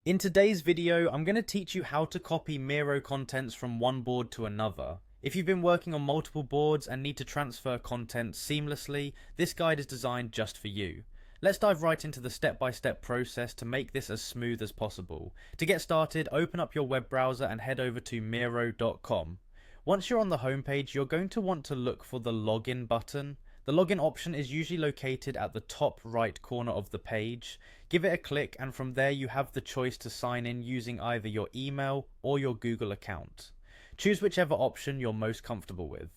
In today's video, I'm going to teach you how to copy Miro contents from one board to another. If you've been working on multiple boards and need to transfer content seamlessly, this guide is designed just for you. Let's dive right into the step-by-step process to make this as smooth as possible. To get started, open up your web browser and head over to Miro.com. Once you're on the homepage, you're going to want to look for the login button. The login option is usually located at the top right corner of the page. Give it a click and from there you have the choice to sign in using either your email or your Google account. Choose whichever option you're most comfortable with.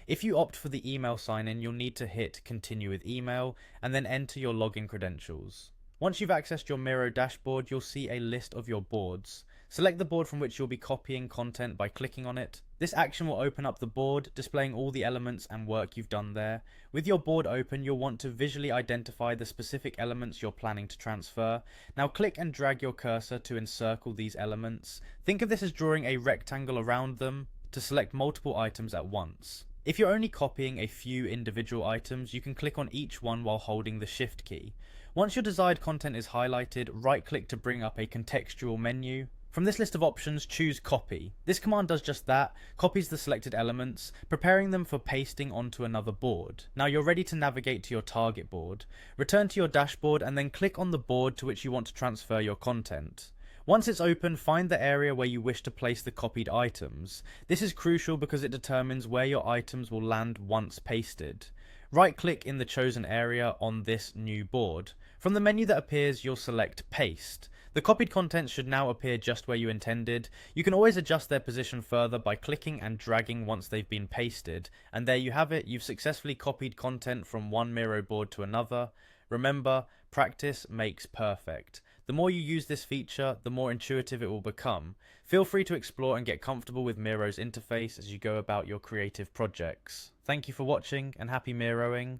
If you opt for the email sign-in, you'll need to hit continue with email and then enter your login credentials. Once you've accessed your Miro dashboard, you'll see a list of your boards. Select the board from which you'll be copying content by clicking on it. This action will open up the board, displaying all the elements and work you've done there. With your board open, you'll want to visually identify the specific elements you're planning to transfer. Now click and drag your cursor to encircle these elements. Think of this as drawing a rectangle around them to select multiple items at once. If you're only copying a few individual items, you can click on each one while holding the Shift key. Once your desired content is highlighted, right-click to bring up a contextual menu. From this list of options, choose Copy. This command does just that, copies the selected elements, preparing them for pasting onto another board. Now you're ready to navigate to your target board. Return to your dashboard and then click on the board to which you want to transfer your content. Once it's open, find the area where you wish to place the copied items. This is crucial because it determines where your items will land once pasted. Right-click in the chosen area on this new board. From the menu that appears, you'll select Paste. The copied contents should now appear just where you intended. You can always adjust their position further by clicking and dragging once they've been pasted. And there you have it, you've successfully copied content from one Miro board to another. Remember, practice makes perfect. The more you use this feature, the more intuitive it will become. Feel free to explore and get comfortable with Miro's interface as you go about your creative projects. Thank you for watching and happy Miroing.